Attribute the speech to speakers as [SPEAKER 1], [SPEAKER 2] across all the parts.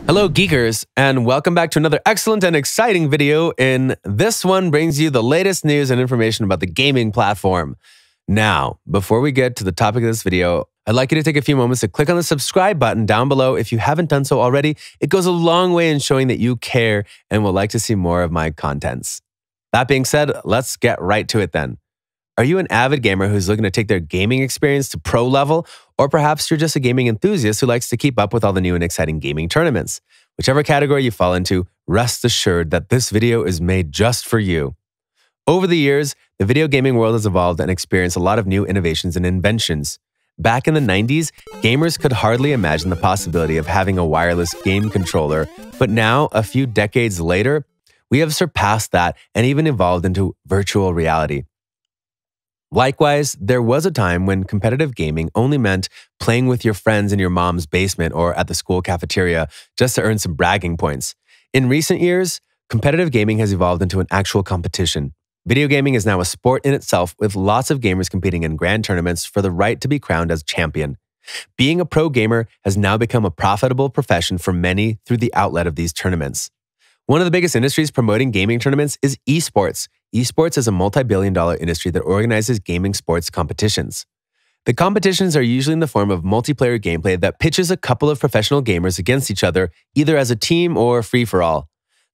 [SPEAKER 1] Hello, Geekers, and welcome back to another excellent and exciting video. And this one brings you the latest news and information about the gaming platform. Now, before we get to the topic of this video, I'd like you to take a few moments to click on the subscribe button down below if you haven't done so already. It goes a long way in showing that you care and would like to see more of my contents. That being said, let's get right to it then. Are you an avid gamer who's looking to take their gaming experience to pro level? Or perhaps you're just a gaming enthusiast who likes to keep up with all the new and exciting gaming tournaments. Whichever category you fall into, rest assured that this video is made just for you. Over the years, the video gaming world has evolved and experienced a lot of new innovations and inventions. Back in the 90s, gamers could hardly imagine the possibility of having a wireless game controller, but now, a few decades later, we have surpassed that and even evolved into virtual reality. Likewise, there was a time when competitive gaming only meant playing with your friends in your mom's basement or at the school cafeteria just to earn some bragging points. In recent years, competitive gaming has evolved into an actual competition. Video gaming is now a sport in itself, with lots of gamers competing in grand tournaments for the right to be crowned as champion. Being a pro gamer has now become a profitable profession for many through the outlet of these tournaments. One of the biggest industries promoting gaming tournaments is esports. Esports is a multi-billion-dollar industry that organizes gaming sports competitions. The competitions are usually in the form of multiplayer gameplay that pitches a couple of professional gamers against each other, either as a team or free-for-all.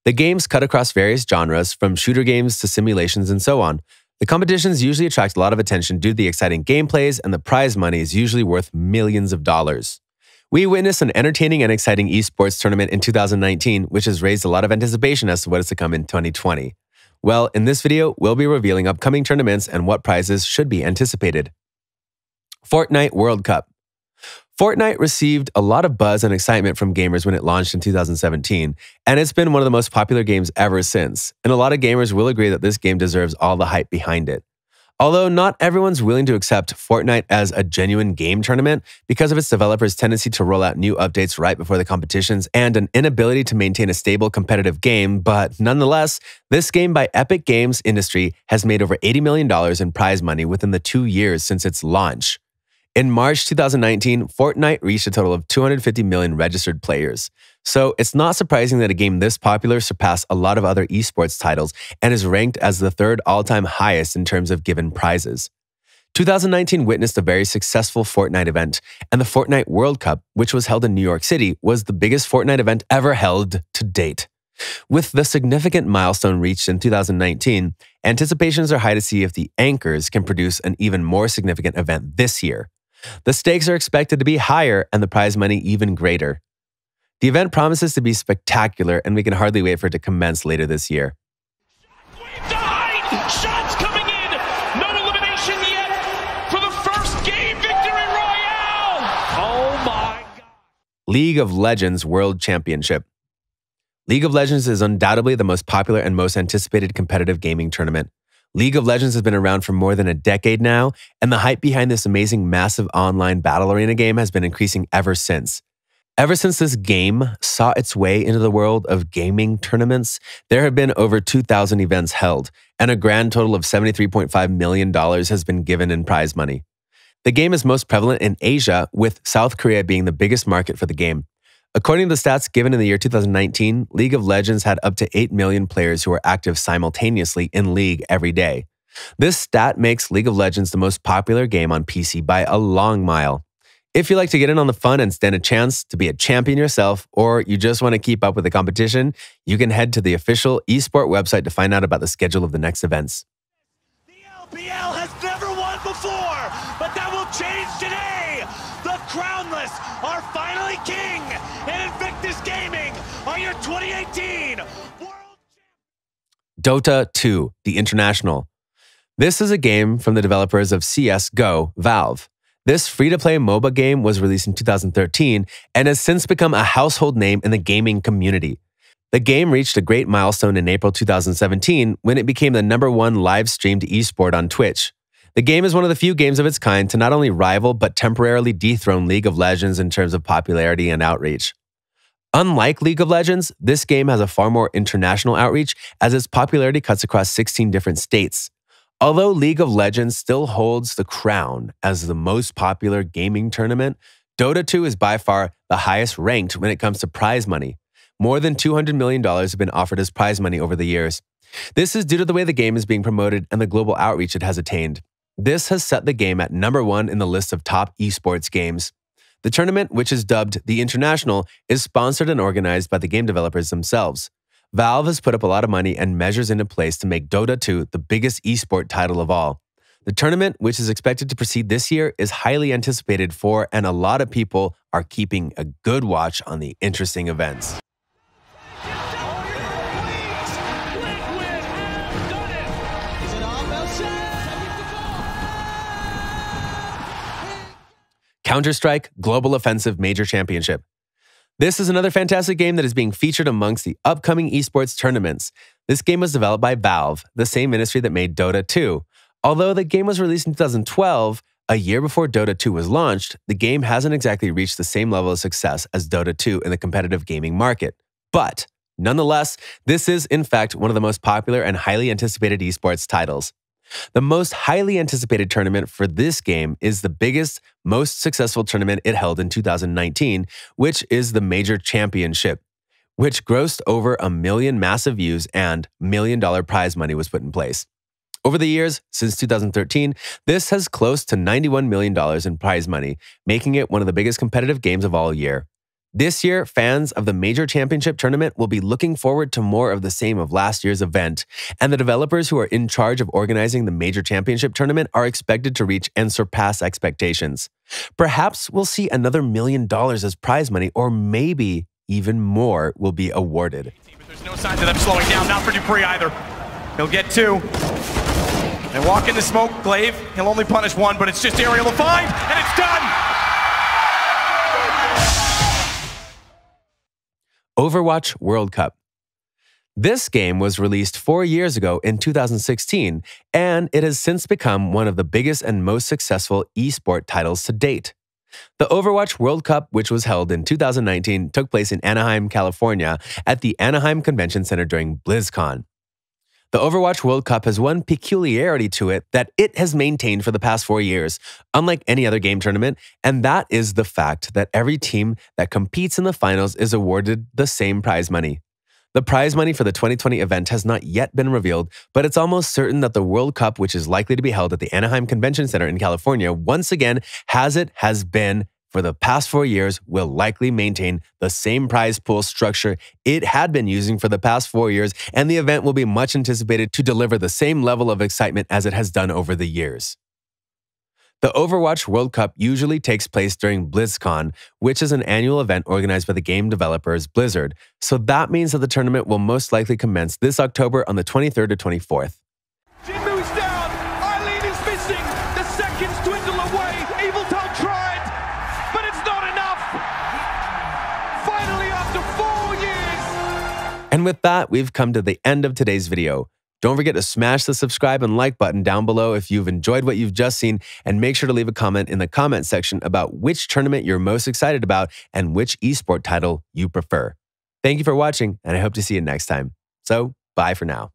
[SPEAKER 1] The games cut across various genres, from shooter games to simulations and so on. The competitions usually attract a lot of attention due to the exciting gameplays, and the prize money is usually worth millions of dollars. We witnessed an entertaining and exciting esports tournament in 2019, which has raised a lot of anticipation as to what is to come in 2020. Well, in this video, we'll be revealing upcoming tournaments and what prizes should be anticipated. Fortnite World Cup. Fortnite received a lot of buzz and excitement from gamers when it launched in 2017, and it's been one of the most popular games ever since. And a lot of gamers will agree that this game deserves all the hype behind it. Although not everyone's willing to accept Fortnite as a genuine game tournament because of its developers' tendency to roll out new updates right before the competitions and an inability to maintain a stable competitive game, but nonetheless, this game by Epic Games Industry has made over $80 million in prize money within the 2 years since its launch. In March 2019, Fortnite reached a total of 250 million registered players. So it's not surprising that a game this popular surpassed a lot of other esports titles and is ranked as the third all-time highest in terms of given prizes. 2019 witnessed a very successful Fortnite event, and the Fortnite World Cup, which was held in New York City, was the biggest Fortnite event ever held to date. With the significant milestone reached in 2019, anticipations are high to see if the Anchors can produce an even more significant event this year. The stakes are expected to be higher and the prize money even greater. The event promises to be spectacular, and we can hardly wait for it to commence later this year.
[SPEAKER 2] Shots coming in! No elimination yet for the first game victory royale! Oh my God!
[SPEAKER 1] League of Legends World Championship. League of Legends is undoubtedly the most popular and most anticipated competitive gaming tournament. League of Legends has been around for more than a decade now, and the hype behind this amazing, massive online battle arena game has been increasing ever since. Ever since this game saw its way into the world of gaming tournaments, there have been over 2,000 events held, and a grand total of $73.5 million has been given in prize money. The game is most prevalent in Asia, with South Korea being the biggest market for the game. According to the stats given in the year 2019, League of Legends had up to 8 million players who are active simultaneously in League every day. This stat makes League of Legends the most popular game on PC by a long mile. If you like to get in on the fun and stand a chance to be a champion yourself, or you just want to keep up with the competition, you can head to the official eSport website to find out about the schedule of the next events.
[SPEAKER 2] The LPL has never won before, but that will change today! The Crownless are finally king, and Invictus Gaming are your 2018 World Champions!
[SPEAKER 1] DOTA 2, The International. This is a game from the developers of CS:GO, Valve. This free-to-play MOBA game was released in 2013 and has since become a household name in the gaming community. The game reached a great milestone in April 2017 when it became the #1 live-streamed esport on Twitch. The game is one of the few games of its kind to not only rival but temporarily dethrone League of Legends in terms of popularity and outreach. Unlike League of Legends, this game has a far more international outreach as its popularity cuts across 16 different states. Although League of Legends still holds the crown as the most popular gaming tournament, Dota 2 is by far the highest ranked when it comes to prize money. More than $200 million have been offered as prize money over the years. This is due to the way the game is being promoted and the global outreach it has attained. This has set the game at #1 in the list of top esports games. The tournament, which is dubbed the International, is sponsored and organized by the game developers themselves. Valve has put up a lot of money and measures into place to make Dota 2 the biggest esport title of all. The tournament, which is expected to proceed this year, is highly anticipated for, and a lot of people are keeping a good watch on the interesting events. Counter-Strike Global Offensive Major Championship. This is another fantastic game that is being featured amongst the upcoming esports tournaments. This game was developed by Valve, the same ministry that made Dota 2. Although the game was released in 2012, a year before Dota 2 was launched, the game hasn't exactly reached the same level of success as Dota 2 in the competitive gaming market. But nonetheless, this is in fact one of the most popular and highly anticipated esports titles. The most highly anticipated tournament for this game is the biggest, most successful tournament it held in 2019, which is the Major Championship, which grossed over 1 million massive views and $1 million prize money was put in place. Over the years, since 2013, this has close to $91 million in prize money, making it one of the biggest competitive games of all year. This year, fans of the Major Championship tournament will be looking forward to more of the same of last year's event, and the developers who are in charge of organizing the Major Championship tournament are expected to reach and surpass expectations. Perhaps we'll see another $1 million as prize money, or maybe even more will be awarded.
[SPEAKER 3] But there's no signs of them slowing down, not for Dupree either. He'll get 2. They walk into smoke, Glaive, he'll only punish 1, but it's just aerial to find, and it's done!
[SPEAKER 1] Overwatch World Cup. This game was released 4 years ago in 2016, and it has since become one of the biggest and most successful esport titles to date. The Overwatch World Cup, which was held in 2019, took place in Anaheim, California, at the Anaheim Convention Center during BlizzCon. The Overwatch World Cup has one peculiarity to it that it has maintained for the past 4 years, unlike any other game tournament, and that is the fact that every team that competes in the finals is awarded the same prize money. The prize money for the 2020 event has not yet been revealed, but it's almost certain that the World Cup, which is likely to be held at the Anaheim Convention Center in California, once again, has been for the past 4 years, will likely maintain the same prize pool structure it had been using for the past 4 years, and the event will be much anticipated to deliver the same level of excitement as it has done over the years. The Overwatch World Cup usually takes place during BlizzCon, which is an annual event organized by the game developers Blizzard, so that means that the tournament will most likely commence this October on the 23rd or 24th.
[SPEAKER 4] Jinmu's down, Eileen is missing, the seconds dwindle away, Eviltown tried, but it's not enough! Finally, after 4 years!
[SPEAKER 1] And with that, we've come to the end of today's video. Don't forget to smash the subscribe and like button down below if you've enjoyed what you've just seen, and make sure to leave a comment in the comment section about which tournament you're most excited about and which esport title you prefer. Thank you for watching, and I hope to see you next time. So, bye for now.